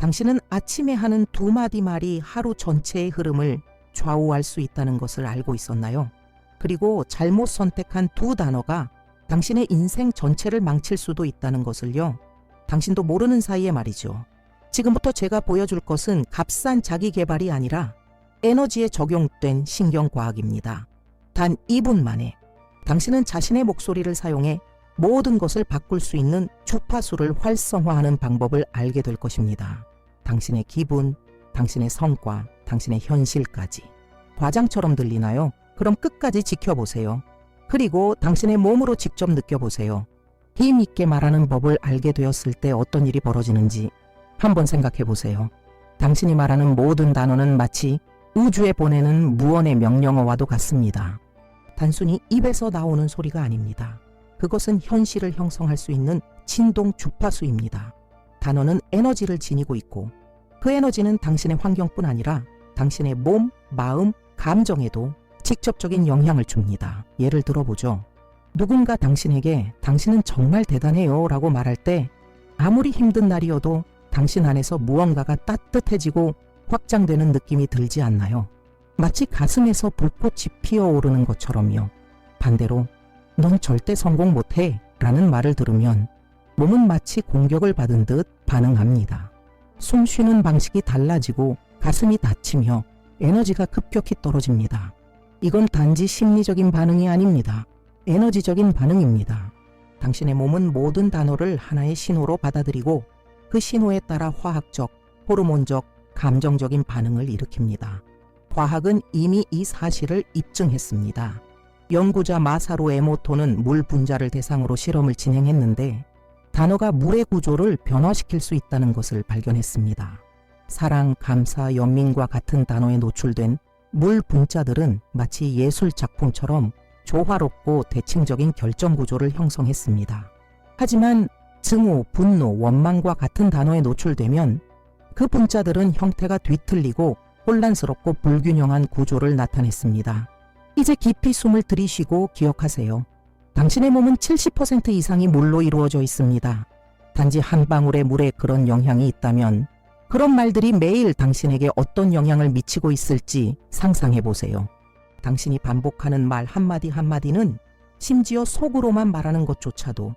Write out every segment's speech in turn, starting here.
당신은 아침에 하는 두 마디 말이 하루 전체의 흐름을 좌우할 수 있다는 것을 알고 있었나요? 그리고 잘못 선택한 두 단어가 당신의 인생 전체를 망칠 수도 있다는 것을요. 당신도 모르는 사이에 말이죠. 지금부터 제가 보여줄 것은 값싼 자기 개발이 아니라 에너지에 적용된 신경과학입니다. 단 2분 만에 당신은 자신의 목소리를 사용해 모든 것을 바꿀 수 있는 주파수를 활성화하는 방법을 알게 될 것입니다. 당신의 기분, 당신의 성과, 당신의 현실까지. 과장처럼 들리나요? 그럼 끝까지 지켜보세요. 그리고 당신의 몸으로 직접 느껴보세요. 힘 있게 말하는 법을 알게 되었을 때 어떤 일이 벌어지는지 한번 생각해 보세요. 당신이 말하는 모든 단어는 마치 우주에 보내는 무언의 명령어와도 같습니다. 단순히 입에서 나오는 소리가 아닙니다. 그것은 현실을 형성할 수 있는 진동 주파수입니다. 단어는 에너지를 지니고 있고 그 에너지는 당신의 환경뿐 아니라 당신의 몸, 마음, 감정에도 직접적인 영향을 줍니다. 예를 들어보죠. 누군가 당신에게 당신은 정말 대단해요 라고 말할 때 아무리 힘든 날이어도 당신 안에서 무언가가 따뜻해지고 확장되는 느낌이 들지 않나요? 마치 가슴에서 불꽃이 피어오르는 것처럼요. 반대로 넌 절대 성공 못해 라는 말을 들으면 몸은 마치 공격을 받은 듯 반응합니다. 숨 쉬는 방식이 달라지고 가슴이 다치며 에너지가 급격히 떨어집니다. 이건 단지 심리적인 반응이 아닙니다. 에너지적인 반응입니다. 당신의 몸은 모든 단어를 하나의 신호로 받아들이고 그 신호에 따라 화학적, 호르몬적, 감정적인 반응을 일으킵니다. 과학은 이미 이 사실을 입증했습니다. 연구자 마사루 에모토는 물 분자를 대상으로 실험을 진행했는데 단어가 물의 구조를 변화시킬 수 있다는 것을 발견했습니다. 사랑, 감사, 연민과 같은 단어에 노출된 물 분자들은 마치 예술 작품처럼 조화롭고 대칭적인 결정 구조를 형성했습니다. 하지만 증오, 분노, 원망과 같은 단어에 노출되면 그 분자들은 형태가 뒤틀리고 혼란스럽고 불균형한 구조를 나타냈습니다. 이제 깊이 숨을 들이쉬고 기억하세요. 당신의 몸은 70% 이상이 물로 이루어져 있습니다. 단지 한 방울의 물에 그런 영향이 있다면 그런 말들이 매일 당신에게 어떤 영향을 미치고 있을지 상상해 보세요. 당신이 반복하는 말 한마디 한마디는 심지어 속으로만 말하는 것조차도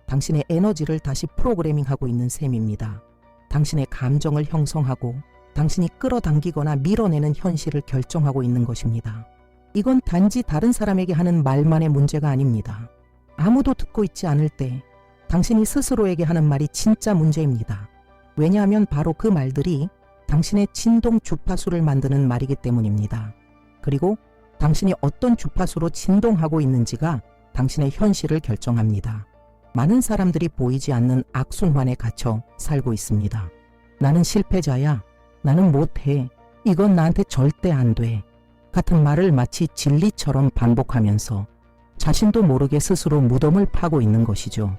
당신의 에너지를 다시 프로그래밍하고 있는 셈입니다. 당신의 감정을 형성하고 당신이 끌어당기거나 밀어내는 현실을 결정하고 있는 것입니다. 이건 단지 다른 사람에게 하는 말만의 문제가 아닙니다. 아무도 듣고 있지 않을 때 당신이 스스로에게 하는 말이 진짜 문제입니다. 왜냐하면 바로 그 말들이 당신의 진동 주파수를 만드는 말이기 때문입니다. 그리고 당신이 어떤 주파수로 진동하고 있는지가 당신의 현실을 결정합니다. 많은 사람들이 보이지 않는 악순환에 갇혀 살고 있습니다. 나는 실패자야. 나는 못해. 이건 나한테 절대 안 돼. 같은 말을 마치 진리처럼 반복하면서 자신도 모르게 스스로 무덤을 파고 있는 것이죠.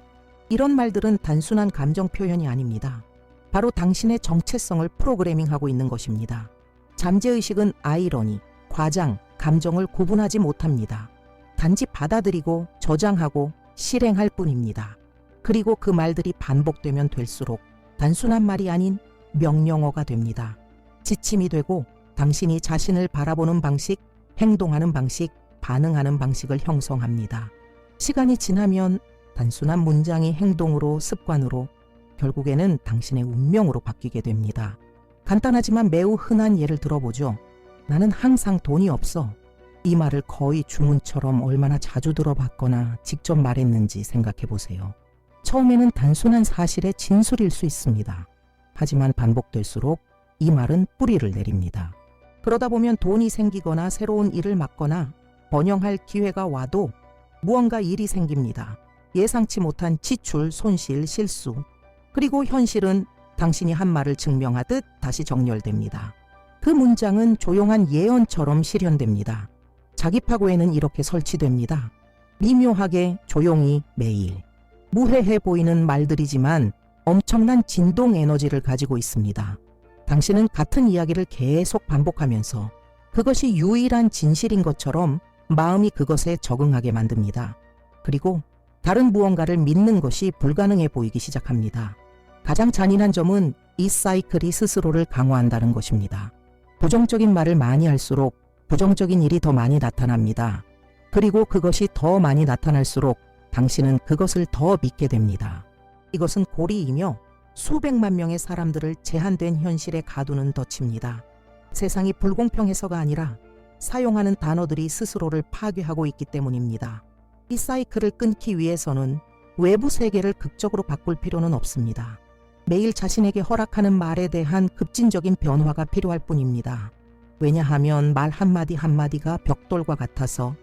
이런 말들은 단순한 감정 표현이 아닙니다. 바로 당신의 정체성을 프로그래밍하고 있는 것입니다. 잠재의식은 아이러니, 과장, 감정을 구분하지 못합니다. 단지 받아들이고 저장하고 실행할 뿐입니다. 그리고 그 말들이 반복되면 될수록 단순한 말이 아닌 명령어가 됩니다. 지침이 되고 당신이 자신을 바라보는 방식, 행동하는 방식, 반응하는 방식을 형성합니다. 시간이 지나면 단순한 문장이 행동으로, 습관으로, 결국에는 당신의 운명으로 바뀌게 됩니다. 간단하지만 매우 흔한 예를 들어보죠. 나는 항상 돈이 없어. 이 말을 거의 주문처럼 얼마나 자주 들어봤거나 직접 말했는지 생각해 보세요. 처음에는 단순한 사실의 진술일 수 있습니다. 하지만 반복될수록 이 말은 뿌리를 내립니다. 그러다 보면 돈이 생기거나 새로운 일을 맡거나 번영할 기회가 와도 무언가 일이 생깁니다. 예상치 못한 지출, 손실, 실수. 그리고 현실은 당신이 한 말을 증명하듯 다시 정렬됩니다. 그 문장은 조용한 예언처럼 실현됩니다. 자기 파고에는 이렇게 설치됩니다. 미묘하게 조용히 매일. 무해해 보이는 말들이지만 엄청난 진동 에너지를 가지고 있습니다. 당신은 같은 이야기를 계속 반복하면서 그것이 유일한 진실인 것처럼 마음이 그것에 적응하게 만듭니다. 그리고 다른 무언가를 믿는 것이 불가능해 보이기 시작합니다. 가장 잔인한 점은 이 사이클이 스스로를 강화한다는 것입니다. 부정적인 말을 많이 할수록 부정적인 일이 더 많이 나타납니다. 그리고 그것이 더 많이 나타날수록 당신은 그것을 더 믿게 됩니다. 이것은 고리이며 수백만 명의 사람들을 제한된 현실에 가두는 덫입니다. 세상이 불공평해서가 아니라 사용하는 단어들이 스스로를 파괴하고 있기 때문입니다. 이 사이클을 끊기 위해서는 외부 세계를 극적으로 바꿀 필요는 없습니다. 매일 자신에게 허락하는 말에 대한 급진적인 변화가 필요할 뿐입니다. 왜냐하면 말 한마디 한마디가 벽돌과 같아서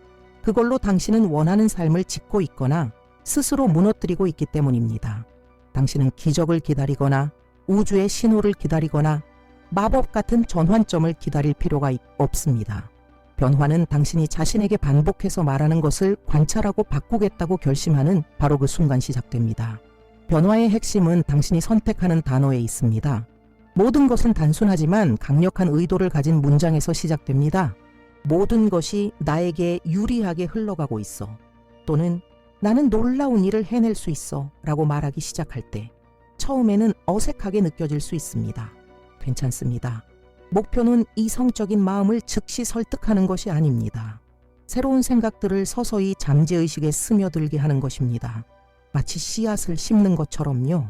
그걸로 당신은 원하는 삶을 짓고 있거나 스스로 무너뜨리고 있기 때문입니다. 당신은 기적을 기다리거나 우주의 신호를 기다리거나 마법 같은 전환점을 기다릴 필요가 없습니다. 변화는 당신이 자신에게 반복해서 말하는 것을 관찰하고 바꾸겠다고 결심하는 바로 그 순간 시작됩니다. 변화의 핵심은 당신이 선택하는 단어에 있습니다. 모든 것은 단순하지만 강력한 의도를 가진 문장에서 시작됩니다. 모든 것이 나에게 유리하게 흘러가고 있어. 또는 나는 놀라운 일을 해낼 수 있어 라고 말하기 시작할 때 처음에는 어색하게 느껴질 수 있습니다. 괜찮습니다. 목표는 이성적인 마음을 즉시 설득하는 것이 아닙니다. 새로운 생각들을 서서히 잠재의식에 스며들게 하는 것입니다. 마치 씨앗을 심는 것처럼요.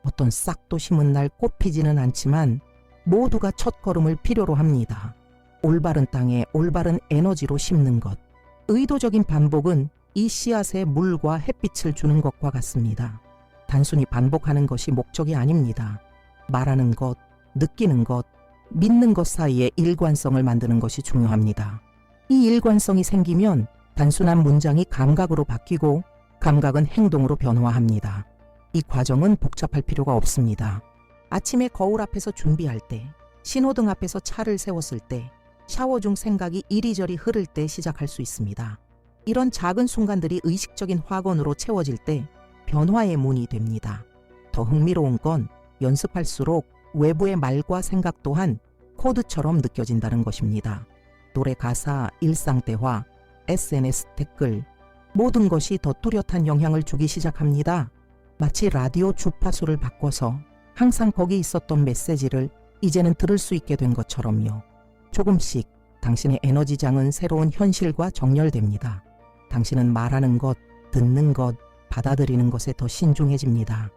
어떤 싹도 심은 날 꽃 피지는 않지만 모두가 첫걸음을 필요로 합니다. 올바른 땅에 올바른 에너지로 심는 것. 의도적인 반복은 이 씨앗에 물과 햇빛을 주는 것과 같습니다. 단순히 반복하는 것이 목적이 아닙니다. 말하는 것, 느끼는 것, 믿는 것 사이에 일관성을 만드는 것이 중요합니다. 이 일관성이 생기면 단순한 문장이 감각으로 바뀌고 감각은 행동으로 변화합니다. 이 과정은 복잡할 필요가 없습니다. 아침에 거울 앞에서 준비할 때, 신호등 앞에서 차를 세웠을 때, 샤워 중 생각이 이리저리 흐를 때 시작할 수 있습니다. 이런 작은 순간들이 의식적인 확언으로 채워질 때 변화의 문이 됩니다. 더 흥미로운 건 연습할수록 외부의 말과 생각 또한 코드처럼 느껴진다는 것입니다. 노래 가사, 일상 대화, SNS 댓글, 모든 것이 더 뚜렷한 영향을 주기 시작합니다. 마치 라디오 주파수를 바꿔서 항상 거기 있었던 메시지를 이제는 들을 수 있게 된 것처럼요. 조금씩 당신의 에너지장은 새로운 현실과 정렬됩니다. 당신은 말하는 것, 듣는 것, 받아들이는 것에 더 신중해집니다.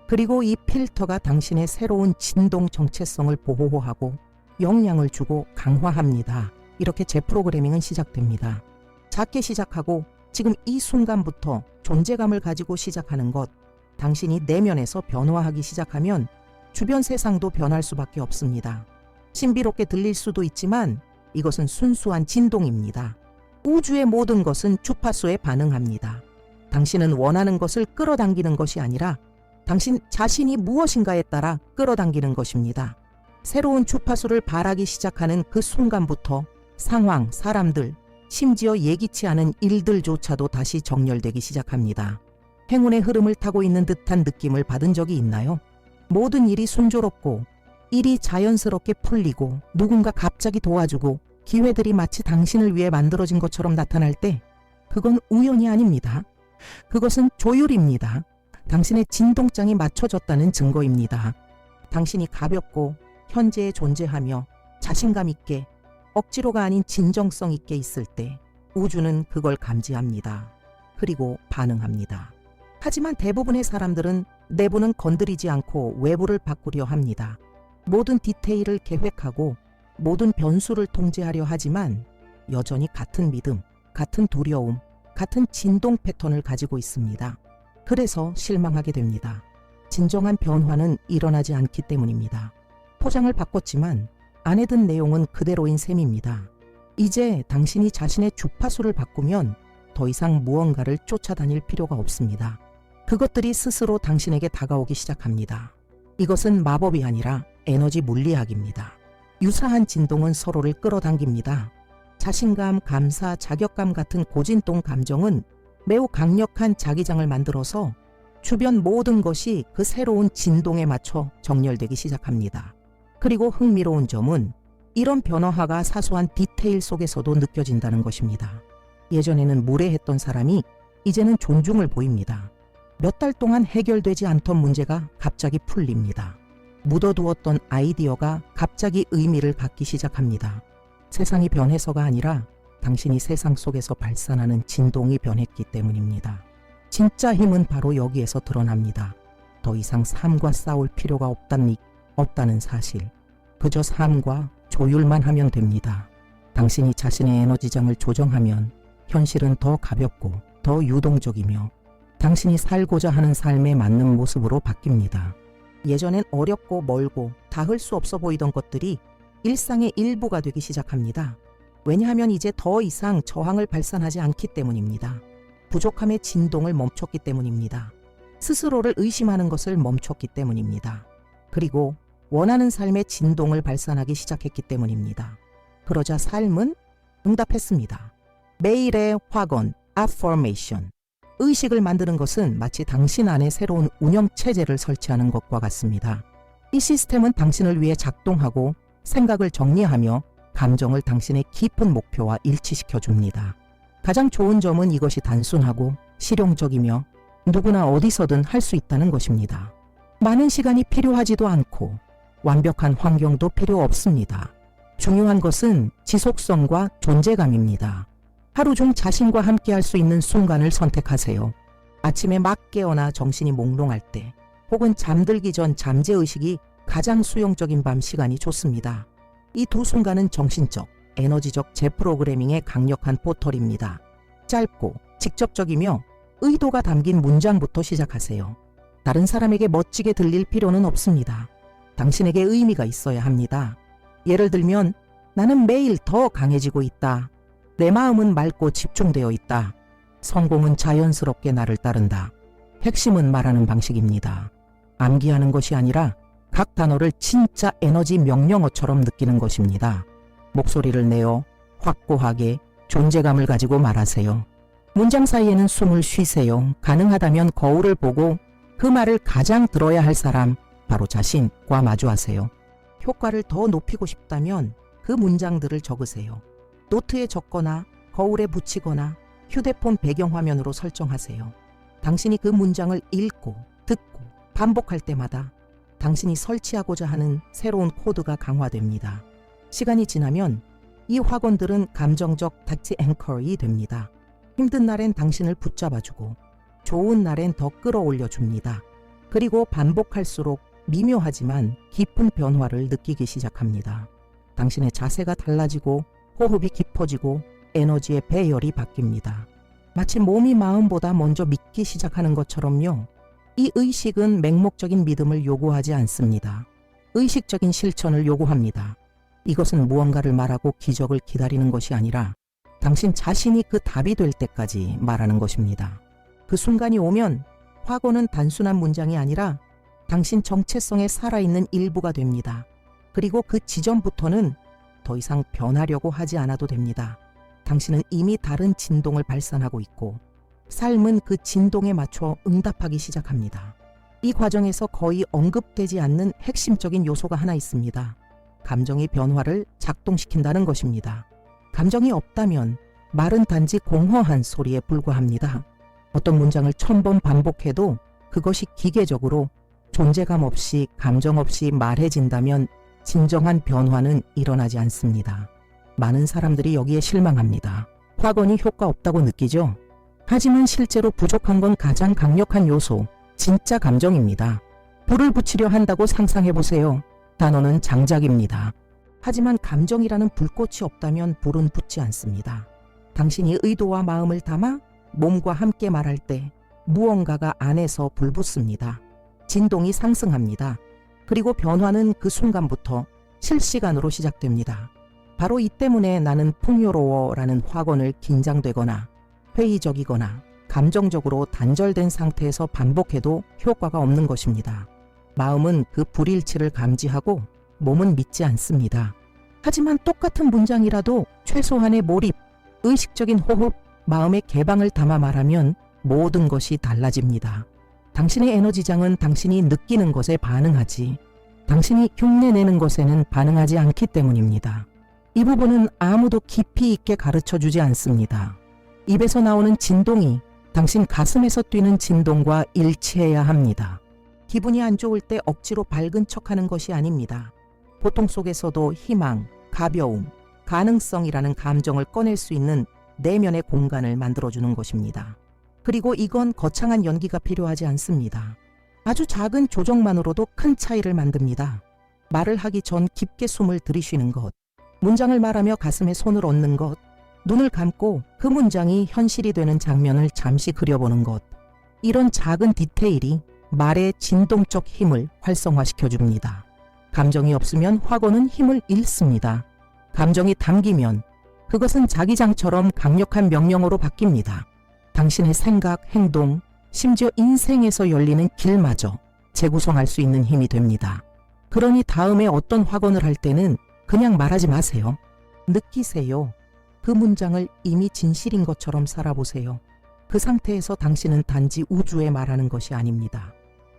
그리고 이 필터가 당신의 새로운 진동 정체성을 보호하고 영향을 주고 강화합니다. 이렇게 재프로그래밍은 시작됩니다. 작게 시작하고 지금 이 순간부터 존재감을 가지고 시작하는 것, 당신이 내면에서 변화하기 시작하면 주변 세상도 변할 수밖에 없습니다. 신비롭게 들릴 수도 있지만 이것은 순수한 진동입니다. 우주의 모든 것은 주파수에 반응합니다. 당신은 원하는 것을 끌어당기는 것이 아니라 당신 자신이 무엇인가에 따라 끌어당기는 것입니다. 새로운 주파수를 발하기 시작하는 그 순간부터 상황, 사람들, 심지어 예기치 않은 일들조차도 다시 정렬되기 시작합니다. 행운의 흐름을 타고 있는 듯한 느낌을 받은 적이 있나요? 모든 일이 순조롭고 일이 자연스럽게 풀리고 누군가 갑자기 도와주고 기회들이 마치 당신을 위해 만들어진 것처럼 나타날 때 그건 우연이 아닙니다. 그것은 조율입니다. 당신의 진동장이 맞춰졌다는 증거입니다. 당신이 가볍고 현재에 존재하며 자신감 있게 억지로가 아닌 진정성 있게 있을 때 우주는 그걸 감지합니다. 그리고 반응합니다. 하지만 대부분의 사람들은 내부는 건드리지 않고 외부를 바꾸려 합니다. 모든 디테일을 계획하고 모든 변수를 통제하려 하지만 여전히 같은 믿음, 같은 두려움, 같은 진동 패턴을 가지고 있습니다. 그래서 실망하게 됩니다. 진정한 변화는 일어나지 않기 때문입니다. 포장을 바꿨지만 안에 든 내용은 그대로인 셈입니다. 이제 당신이 자신의 주파수를 바꾸면 더 이상 무언가를 쫓아다닐 필요가 없습니다. 그것들이 스스로 당신에게 다가오기 시작합니다. 이것은 마법이 아니라 에너지 물리학입니다. 유사한 진동은 서로를 끌어당깁니다. 자신감, 감사, 자격감 같은 고진동 감정은 매우 강력한 자기장을 만들어서 주변 모든 것이 그 새로운 진동에 맞춰 정렬되기 시작합니다. 그리고 흥미로운 점은 이런 변화가 사소한 디테일 속에서도 느껴진다는 것입니다. 예전에는 무례했던 사람이 이제는 존중을 보입니다. 몇 달 동안 해결되지 않던 문제가 갑자기 풀립니다. 묻어두었던 아이디어가 갑자기 의미를 갖기 시작합니다. 세상이 변해서가 아니라 당신이 세상 속에서 발산하는 진동이 변했기 때문입니다. 진짜 힘은 바로 여기에서 드러납니다. 더 이상 삶과 싸울 필요가 없다는 사실. 그저 삶과 조율만 하면 됩니다. 당신이 자신의 에너지장을 조정하면 현실은 더 가볍고 더 유동적이며 당신이 살고자 하는 삶에 맞는 모습으로 바뀝니다. 예전엔 어렵고 멀고 닿을 수 없어 보이던 것들이 일상의 일부가 되기 시작합니다. 왜냐하면 이제 더 이상 저항을 발산하지 않기 때문입니다. 부족함의 진동을 멈췄기 때문입니다. 스스로를 의심하는 것을 멈췄기 때문입니다. 그리고 원하는 삶의 진동을 발산하기 시작했기 때문입니다. 그러자 삶은 응답했습니다. 매일의 확언, affirmation. 의식을 만드는 것은 마치 당신 안에 새로운 운영체제를 설치하는 것과 같습니다. 이 시스템은 당신을 위해 작동하고 생각을 정리하며 감정을 당신의 깊은 목표와 일치시켜 줍니다. 가장 좋은 점은 이것이 단순하고 실용적이며 누구나 어디서든 할 수 있다는 것입니다. 많은 시간이 필요하지도 않고 완벽한 환경도 필요 없습니다. 중요한 것은 지속성과 존재감입니다. 하루 중 자신과 함께 할 수 있는 순간을 선택하세요. 아침에 막 깨어나 정신이 몽롱할 때 혹은 잠들기 전 잠재의식이 가장 수용적인 밤 시간이 좋습니다. 이 두 순간은 정신적, 에너지적 재프로그래밍의 강력한 포털입니다. 짧고 직접적이며 의도가 담긴 문장부터 시작하세요. 다른 사람에게 멋지게 들릴 필요는 없습니다. 당신에게 의미가 있어야 합니다. 예를 들면 나는 매일 더 강해지고 있다. 내 마음은 맑고 집중되어 있다. 성공은 자연스럽게 나를 따른다. 핵심은 말하는 방식입니다. 암기하는 것이 아니라 각 단어를 진짜 에너지 명령어처럼 느끼는 것입니다. 목소리를 내어 확고하게 존재감을 가지고 말하세요. 문장 사이에는 숨을 쉬세요. 가능하다면 거울을 보고 그 말을 가장 들어야 할 사람, 바로 자신과 마주하세요. 효과를 더 높이고 싶다면 그 문장들을 적으세요. 노트에 적거나 거울에 붙이거나 휴대폰 배경화면으로 설정하세요. 당신이 그 문장을 읽고 듣고 반복할 때마다 당신이 설치하고자 하는 새로운 코드가 강화됩니다. 시간이 지나면 이 확언들은 감정적 닥치 앵커이 됩니다. 힘든 날엔 당신을 붙잡아주고 좋은 날엔 더 끌어올려 줍니다. 그리고 반복할수록 미묘하지만 깊은 변화를 느끼기 시작합니다. 당신의 자세가 달라지고 호흡이 깊어지고 에너지의 배열이 바뀝니다. 마치 몸이 마음보다 먼저 믿기 시작하는 것처럼요. 이 의식은 맹목적인 믿음을 요구하지 않습니다. 의식적인 실천을 요구합니다. 이것은 무언가를 말하고 기적을 기다리는 것이 아니라 당신 자신이 그 답이 될 때까지 말하는 것입니다. 그 순간이 오면 확언은 단순한 문장이 아니라 당신 정체성에 살아있는 일부가 됩니다. 그리고 그 지점부터는 더 이상 변하려고 하지 않아도 됩니다. 당신은 이미 다른 진동을 발산하고 있고 삶은 그 진동에 맞춰 응답하기 시작합니다. 이 과정에서 거의 언급되지 않는 핵심적인 요소가 하나 있습니다. 감정의 변화를 작동시킨다는 것입니다. 감정이 없다면 말은 단지 공허한 소리에 불과합니다. 어떤 문장을 1000번 반복해도 그것이 기계적으로 존재감 없이 감정 없이 말해진다면 진정한 변화는 일어나지 않습니다. 많은 사람들이 여기에 실망합니다. 확언이 효과 없다고 느끼죠? 하지만 실제로 부족한 건 가장 강력한 요소, 진짜 감정입니다. 불을 붙이려 한다고 상상해보세요. 단어는 장작입니다. 하지만 감정이라는 불꽃이 없다면 불은 붙지 않습니다. 당신이 의도와 마음을 담아 몸과 함께 말할 때 무언가가 안에서 불붙습니다. 진동이 상승합니다. 그리고 변화는 그 순간부터 실시간으로 시작됩니다. 바로 이 때문에 나는 풍요로워라는 확언을 긴장되거나 회의적이거나 감정적으로 단절된 상태에서 반복해도 효과가 없는 것입니다. 마음은 그 불일치를 감지하고 몸은 믿지 않습니다. 하지만 똑같은 문장이라도 최소한의 몰입, 의식적인 호흡, 마음의 개방을 담아 말하면 모든 것이 달라집니다. 당신의 에너지장은 당신이 느끼는 것에 반응하지 당신이 흉내내는 것에는 반응하지 않기 때문입니다. 이 부분은 아무도 깊이 있게 가르쳐 주지 않습니다. 입에서 나오는 진동이 당신 가슴에서 뛰는 진동과 일치해야 합니다. 기분이 안 좋을 때 억지로 밝은 척하는 것이 아닙니다. 고통 속에서도 희망, 가벼움, 가능성이라는 감정을 꺼낼 수 있는 내면의 공간을 만들어주는 것입니다. 그리고 이건 거창한 연기가 필요하지 않습니다. 아주 작은 조정만으로도 큰 차이를 만듭니다. 말을 하기 전 깊게 숨을 들이쉬는 것, 문장을 말하며 가슴에 손을 얹는 것, 눈을 감고 그 문장이 현실이 되는 장면을 잠시 그려보는 것, 이런 작은 디테일이 말의 진동적 힘을 활성화시켜줍니다. 감정이 없으면 확언은 힘을 잃습니다. 감정이 담기면 그것은 자기장처럼 강력한 명령어로 바뀝니다. 당신의 생각, 행동, 심지어 인생에서 열리는 길마저 재구성할 수 있는 힘이 됩니다. 그러니 다음에 어떤 확언을 할 때는 그냥 말하지 마세요. 느끼세요. 그 문장을 이미 진실인 것처럼 살아보세요. 그 상태에서 당신은 단지 우주에 말하는 것이 아닙니다.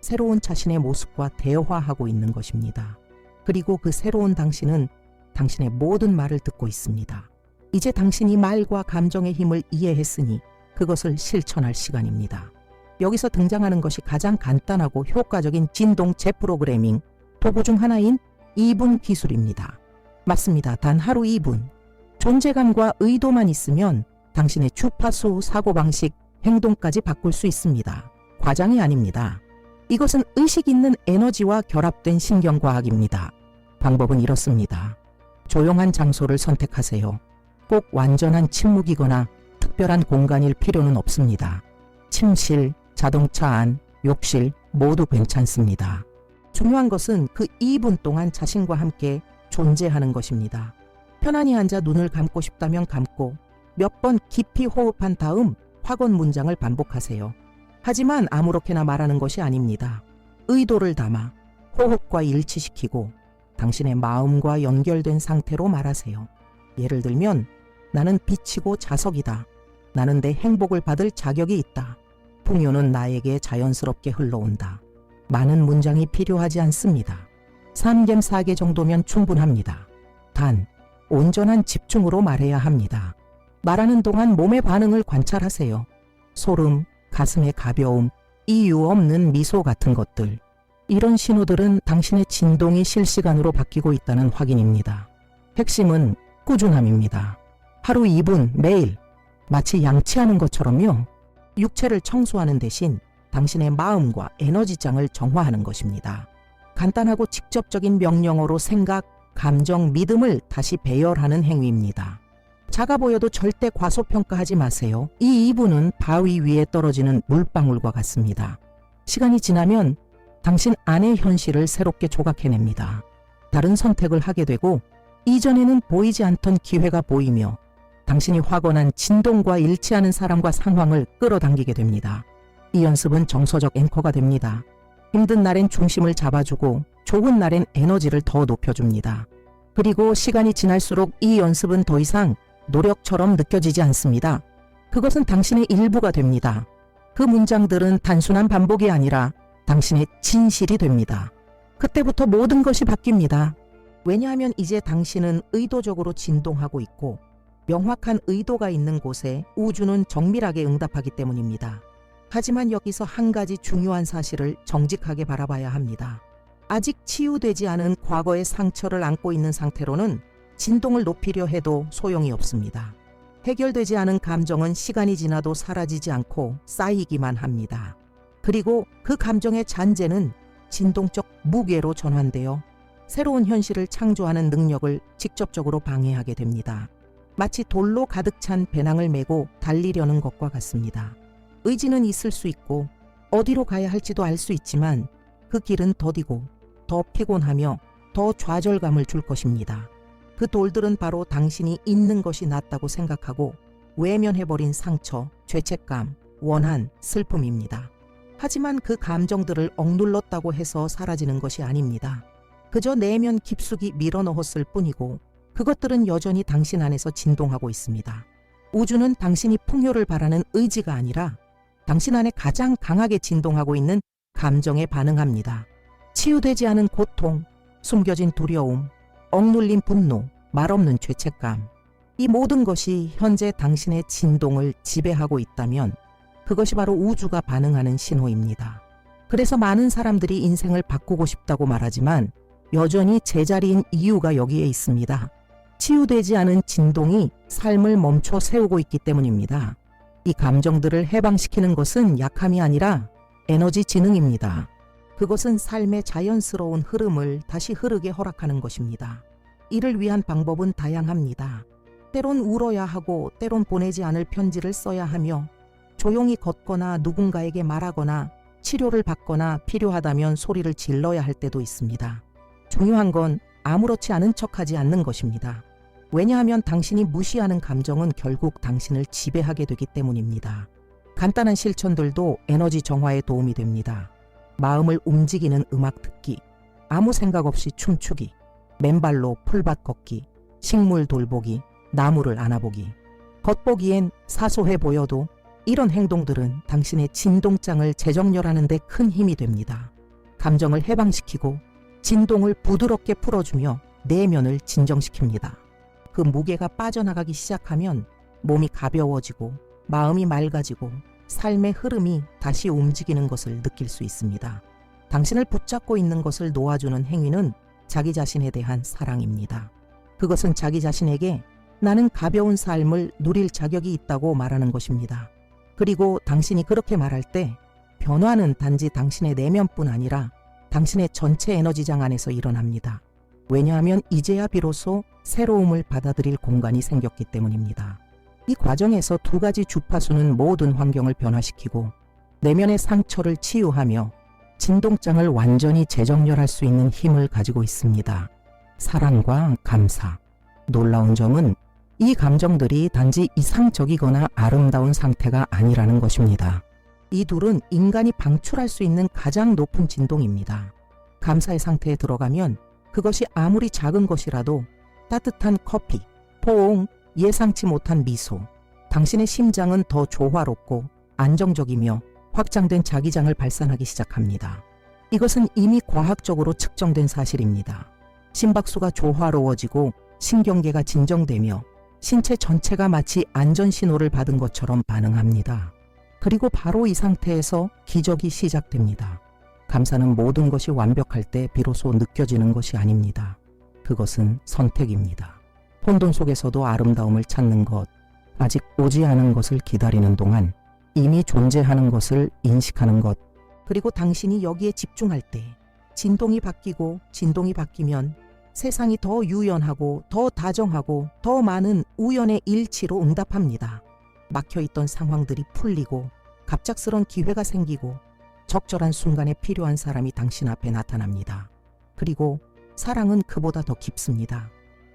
새로운 자신의 모습과 대화하고 있는 것입니다. 그리고 그 새로운 당신은 당신의 모든 말을 듣고 있습니다. 이제 당신이 말과 감정의 힘을 이해했으니 그것을 실천할 시간입니다. 여기서 등장하는 것이 가장 간단하고 효과적인 진동 재프로그래밍 도구 중 하나인 2분 기술입니다. 맞습니다. 단 하루 2분. 존재감과 의도만 있으면 당신의 주파수, 사고방식, 행동까지 바꿀 수 있습니다. 과장이 아닙니다. 이것은 의식 있는 에너지와 결합된 신경과학입니다. 방법은 이렇습니다. 조용한 장소를 선택하세요. 꼭 완전한 침묵이거나 특별한 공간일 필요는 없습니다. 침실, 자동차 안, 욕실 모두 괜찮습니다. 중요한 것은 그 2분 동안 자신과 함께 존재하는 것입니다. 편안히 앉아 눈을 감고 싶다면 감고 몇 번 깊이 호흡한 다음 확언 문장을 반복하세요. 하지만 아무렇게나 말하는 것이 아닙니다. 의도를 담아 호흡과 일치시키고 당신의 마음과 연결된 상태로 말하세요. 예를 들면 나는 빛이고 자석이다. 나는 내 행복을 받을 자격이 있다. 풍요는 나에게 자연스럽게 흘러온다. 많은 문장이 필요하지 않습니다. 3개 4개 정도면 충분합니다. 단 온전한 집중으로 말해야 합니다. 말하는 동안 몸의 반응을 관찰하세요. 소름, 가슴의 가벼움, 이유 없는 미소 같은 것들. 이런 신호들은 당신의 진동이 실시간으로 바뀌고 있다는 확인입니다. 핵심은 꾸준함입니다. 하루 2분 매일 마치 양치하는 것처럼요. 육체를 청소하는 대신 당신의 마음과 에너지장을 정화하는 것입니다. 간단하고 직접적인 명령어로 생각, 감정, 믿음을 다시 배열하는 행위입니다. 작아 보여도 절대 과소평가하지 마세요. 이 2분은 바위 위에 떨어지는 물방울과 같습니다. 시간이 지나면 당신 안의 현실을 새롭게 조각해냅니다. 다른 선택을 하게 되고 이전에는 보이지 않던 기회가 보이며 당신이 확언한 진동과 일치하는 사람과 상황을 끌어당기게 됩니다. 이 연습은 정서적 앵커가 됩니다. 힘든 날엔 중심을 잡아주고 좋은 날엔 에너지를 더 높여줍니다. 그리고 시간이 지날수록 이 연습은 더 이상 노력처럼 느껴지지 않습니다. 그것은 당신의 일부가 됩니다. 그 문장들은 단순한 반복이 아니라 당신의 진실이 됩니다. 그때부터 모든 것이 바뀝니다. 왜냐하면 이제 당신은 의도적으로 진동하고 있고 명확한 의도가 있는 곳에 우주는 정밀하게 응답하기 때문입니다. 하지만 여기서 한 가지 중요한 사실을 정직하게 바라봐야 합니다. 아직 치유되지 않은 과거의 상처를 안고 있는 상태로는 진동을 높이려 해도 소용이 없습니다. 해결되지 않은 감정은 시간이 지나도 사라지지 않고 쌓이기만 합니다. 그리고 그 감정의 잔재는 진동적 무게로 전환되어 새로운 현실을 창조하는 능력을 직접적으로 방해하게 됩니다. 마치 돌로 가득 찬 배낭을 메고 달리려는 것과 같습니다. 의지는 있을 수 있고 어디로 가야 할지도 알 수 있지만 그 길은 더디고 더 피곤하며 더 좌절감을 줄 것입니다. 그 돌들은 바로 당신이 있는 것이 낫다고 생각하고 외면해버린 상처, 죄책감, 원한, 슬픔입니다. 하지만 그 감정들을 억눌렀다고 해서 사라지는 것이 아닙니다. 그저 내면 깊숙이 밀어넣었을 뿐이고 그것들은 여전히 당신 안에서 진동하고 있습니다. 우주는 당신이 풍요를 바라는 의지가 아니라 당신 안에 가장 강하게 진동하고 있는 감정에 반응합니다. 치유되지 않은 고통, 숨겨진 두려움, 억눌린 분노, 말없는 죄책감. 이 모든 것이 현재 당신의 진동을 지배하고 있다면 그것이 바로 우주가 반응하는 신호입니다. 그래서 많은 사람들이 인생을 바꾸고 싶다고 말하지만 여전히 제자리인 이유가 여기에 있습니다. 치유되지 않은 진동이 삶을 멈춰 세우고 있기 때문입니다. 이 감정들을 해방시키는 것은 약함이 아니라 에너지 지능입니다. 그것은 삶의 자연스러운 흐름을 다시 흐르게 허락하는 것입니다. 이를 위한 방법은 다양합니다. 때론 울어야 하고 때론 보내지 않을 편지를 써야 하며 조용히 걷거나 누군가에게 말하거나 치료를 받거나 필요하다면 소리를 질러야 할 때도 있습니다. 중요한 건 아무렇지 않은 척하지 않는 것입니다. 왜냐하면 당신이 무시하는 감정은 결국 당신을 지배하게 되기 때문입니다. 간단한 실천들도 에너지 정화에 도움이 됩니다. 마음을 움직이는 음악 듣기, 아무 생각 없이 춤추기, 맨발로 풀밭 걷기, 식물 돌보기, 나무를 안아보기. 겉보기엔 사소해 보여도 이런 행동들은 당신의 진동장을 재정렬하는 데 큰 힘이 됩니다. 감정을 해방시키고 진동을 부드럽게 풀어주며 내면을 진정시킵니다. 그 무게가 빠져나가기 시작하면 몸이 가벼워지고 마음이 맑아지고 삶의 흐름이 다시 움직이는 것을 느낄 수 있습니다. 당신을 붙잡고 있는 것을 놓아주는 행위는 자기 자신에 대한 사랑입니다. 그것은 자기 자신에게 나는 가벼운 삶을 누릴 자격이 있다고 말하는 것입니다. 그리고 당신이 그렇게 말할 때 변화는 단지 당신의 내면뿐 아니라 당신의 전체 에너지장 안에서 일어납니다. 왜냐하면 이제야 비로소 새로움을 받아들일 공간이 생겼기 때문입니다. 이 과정에서 두 가지 주파수는 모든 환경을 변화시키고 내면의 상처를 치유하며 진동장을 완전히 재정렬할 수 있는 힘을 가지고 있습니다. 사랑과 감사. 놀라운 점은 이 감정들이 단지 이상적이거나 아름다운 상태가 아니라는 것입니다. 이 둘은 인간이 방출할 수 있는 가장 높은 진동입니다. 감사의 상태에 들어가면 그것이 아무리 작은 것이라도 따뜻한 커피, 포옹, 예상치 못한 미소, 당신의 심장은 더 조화롭고 안정적이며 확장된 자기장을 발산하기 시작합니다. 이것은 이미 과학적으로 측정된 사실입니다. 심박수가 조화로워지고 신경계가 진정되며 신체 전체가 마치 안전 신호를 받은 것처럼 반응합니다. 그리고 바로 이 상태에서 기적이 시작됩니다. 감사는 모든 것이 완벽할 때 비로소 느껴지는 것이 아닙니다. 그것은 선택입니다. 혼돈 속에서도 아름다움을 찾는 것, 아직 오지 않은 것을 기다리는 동안 이미 존재하는 것을 인식하는 것, 그리고 당신이 여기에 집중할 때 진동이 바뀌고 진동이 바뀌면 세상이 더 유연하고 더 다정하고 더 많은 우연의 일치로 응답합니다. 막혀있던 상황들이 풀리고 갑작스런 기회가 생기고 적절한 순간에 필요한 사람이 당신 앞에 나타납니다. 그리고 사랑은 그보다 더 깊습니다.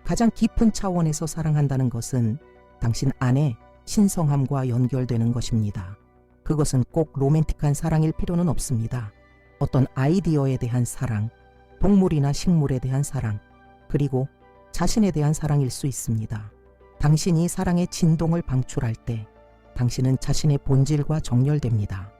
가장 깊은 차원에서 사랑한다는 것은 당신 안에 신성함과 연결되는 것입니다. 그것은 꼭 로맨틱한 사랑일 필요는 없습니다. 어떤 아이디어에 대한 사랑, 동물이나 식물에 대한 사랑, 그리고 자신에 대한 사랑일 수 있습니다. 당신이 사랑의 진동을 방출할 때 당신은 자신의 본질과 정렬됩니다.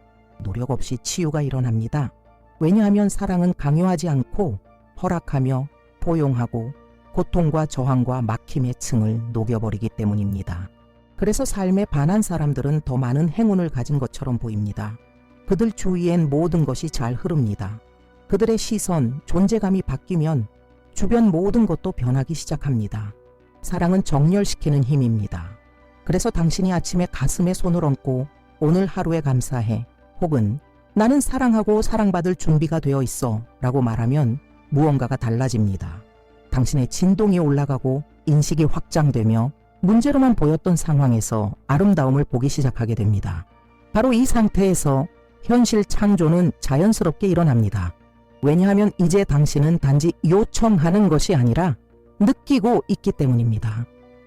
노력 없이 치유가 일어납니다. 왜냐하면 사랑은 강요하지 않고 허락하며 포용하고 고통과 저항과 막힘의 층을 녹여버리기 때문입니다. 그래서 삶에 반한 사람들은 더 많은 행운을 가진 것처럼 보입니다. 그들 주위엔 모든 것이 잘 흐릅니다. 그들의 시선, 존재감이 바뀌면 주변 모든 것도 변하기 시작합니다. 사랑은 정렬시키는 힘입니다. 그래서 당신이 아침에 가슴에 손을 얹고 오늘 하루에 감사해, 혹은 나는 사랑하고 사랑받을 준비가 되어 있어 라고 말하면 무언가가 달라집니다. 당신의 진동이 올라가고 인식이 확장되며 문제로만 보였던 상황에서 아름다움을 보기 시작하게 됩니다. 바로 이 상태에서 현실 창조는 자연스럽게 일어납니다. 왜냐하면 이제 당신은 단지 요청하는 것이 아니라 느끼고 있기 때문입니다.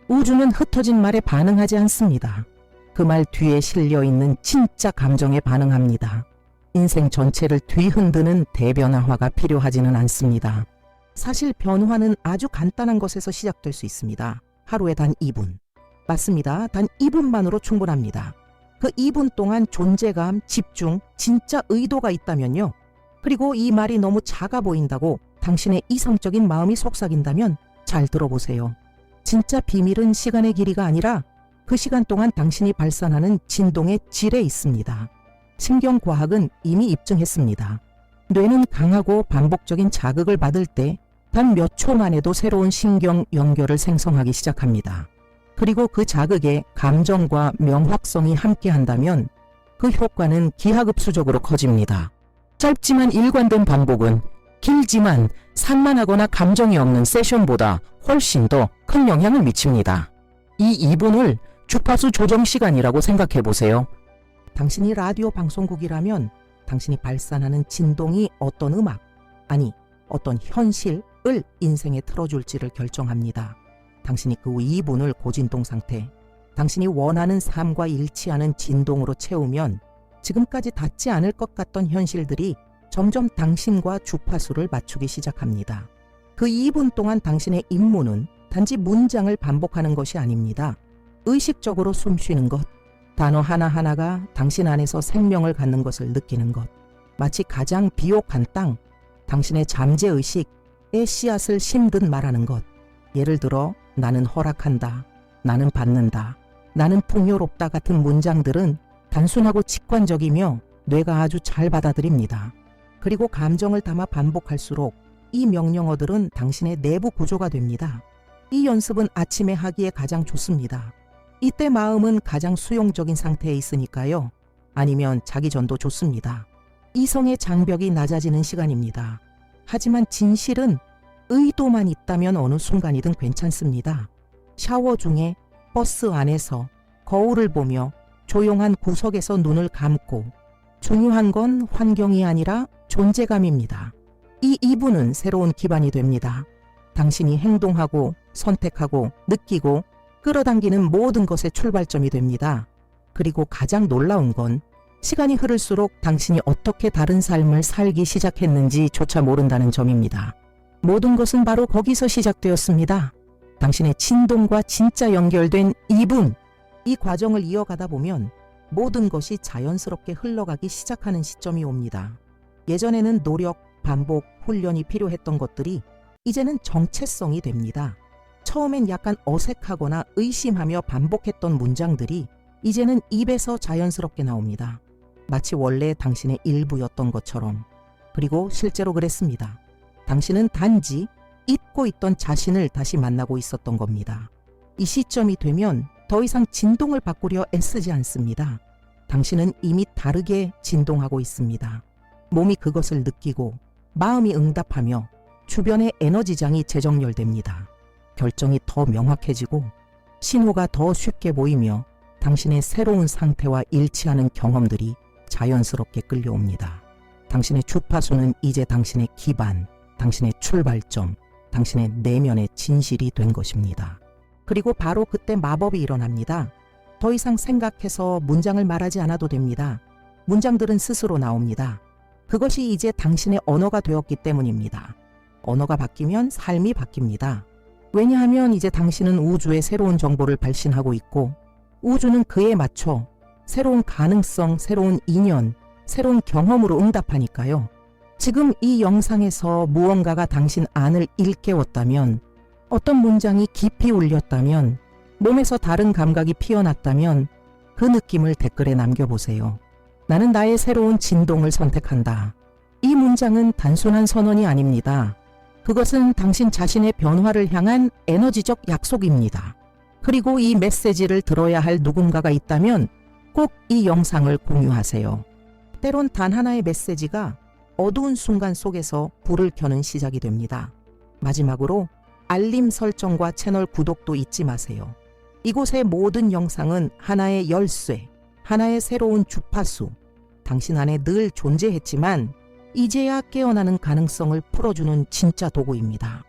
우주는 흩어진 말에 반응하지 않습니다. 그 말 뒤에 실려있는 진짜 감정에 반응합니다. 인생 전체를 뒤흔드는 대변화가 필요하지는 않습니다. 사실 변화는 아주 간단한 것에서 시작될 수 있습니다. 하루에 단 2분. 맞습니다. 단 2분만으로 충분합니다. 그 2분 동안 존재감, 집중, 진짜 의도가 있다면요. 그리고 이 말이 너무 작아 보인다고 당신의 이성적인 마음이 속삭인다면 잘 들어보세요. 진짜 비밀은 시간의 길이가 아니라 그 시간 동안 당신이 발산하는 진동의 질에 있습니다. 신경과학은 이미 입증했습니다. 뇌는 강하고 반복적인 자극을 받을 때 단 몇 초만 해도 새로운 신경 연결을 생성하기 시작합니다. 그리고 그 자극에 감정과 명확성이 함께한다면 그 효과는 기하급수적으로 커집니다. 짧지만 일관된 반복은 길지만 산만하거나 감정이 없는 세션보다 훨씬 더 큰 영향을 미칩니다. 이 2분을 주파수 조정 시간이라고 생각해 보세요. 당신이 라디오 방송국이라면 당신이 발산하는 진동이 어떤 음악, 아니 어떤 현실을 인생에 틀어줄지를 결정합니다. 당신이 그 2분을 고진동 상태, 당신이 원하는 삶과 일치하는 진동으로 채우면 지금까지 닿지 않을 것 같던 현실들이 점점 당신과 주파수를 맞추기 시작합니다. 그 2분 동안 당신의 임무는 단지 문장을 반복하는 것이 아닙니다. 의식적으로 숨 쉬는 것, 단어 하나하나가 당신 안에서 생명을 갖는 것을 느끼는 것, 마치 가장 비옥한 땅, 당신의 잠재의식의 씨앗을 심듯 말하는 것. 예를 들어 나는 허락한다, 나는 받는다, 나는 풍요롭다 같은 문장들은 단순하고 직관적이며 뇌가 아주 잘 받아들입니다. 그리고 감정을 담아 반복할수록 이 명령어들은 당신의 내부 구조가 됩니다. 이 연습은 아침에 하기에 가장 좋습니다. 이때 마음은 가장 수용적인 상태에 있으니까요. 아니면 자기 전도 좋습니다. 이성의 장벽이 낮아지는 시간입니다. 하지만 진실은 의도만 있다면 어느 순간이든 괜찮습니다. 샤워 중에, 버스 안에서, 거울을 보며, 조용한 구석에서 눈을 감고, 중요한 건 환경이 아니라 존재감입니다. 이 2분은 새로운 기반이 됩니다. 당신이 행동하고 선택하고 느끼고 끌어당기는 모든 것의 출발점이 됩니다. 그리고 가장 놀라운 건 시간이 흐를수록 당신이 어떻게 다른 삶을 살기 시작했는지조차 모른다는 점입니다. 모든 것은 바로 거기서 시작되었습니다. 당신의 진동과 진짜 연결된 2분. 이 과정을 이어가다 보면 모든 것이 자연스럽게 흘러가기 시작하는 시점이 옵니다. 예전에는 노력, 반복, 훈련이 필요했던 것들이 이제는 정체성이 됩니다. 처음엔 약간 어색하거나 의심하며 반복했던 문장들이 이제는 입에서 자연스럽게 나옵니다. 마치 원래 당신의 일부였던 것처럼. 그리고 실제로 그랬습니다. 당신은 단지 잊고 있던 자신을 다시 만나고 있었던 겁니다. 이 시점이 되면 더 이상 진동을 바꾸려 애쓰지 않습니다. 당신은 이미 다르게 진동하고 있습니다. 몸이 그것을 느끼고 마음이 응답하며 주변의 에너지장이 재정렬됩니다. 결정이 더 명확해지고 신호가 더 쉽게 보이며 당신의 새로운 상태와 일치하는 경험들이 자연스럽게 끌려옵니다. 당신의 주파수는 이제 당신의 기반, 당신의 출발점, 당신의 내면의 진실이 된 것입니다. 그리고 바로 그때 마법이 일어납니다. 더 이상 생각해서 문장을 말하지 않아도 됩니다. 문장들은 스스로 나옵니다. 그것이 이제 당신의 언어가 되었기 때문입니다. 언어가 바뀌면 삶이 바뀝니다. 왜냐하면 이제 당신은 우주에 새로운 정보를 발신하고 있고 우주는 그에 맞춰 새로운 가능성, 새로운 인연, 새로운 경험으로 응답하니까요. 지금 이 영상에서 무언가가 당신 안을 일깨웠다면, 어떤 문장이 깊이 울렸다면, 몸에서 다른 감각이 피어났다면 그 느낌을 댓글에 남겨보세요. 나는 나의 새로운 진동을 선택한다. 이 문장은 단순한 선언이 아닙니다. 그것은 당신 자신의 변화를 향한 에너지적 약속입니다. 그리고 이 메시지를 들어야 할 누군가가 있다면 꼭 이 영상을 공유하세요. 때론 단 하나의 메시지가 어두운 순간 속에서 불을 켜는 시작이 됩니다. 마지막으로 알림 설정과 채널 구독도 잊지 마세요. 이곳의 모든 영상은 하나의 열쇠, 하나의 새로운 주파수, 당신 안에 늘 존재했지만 이제야 깨어나는 가능성을 풀어주는 진짜 도구입니다.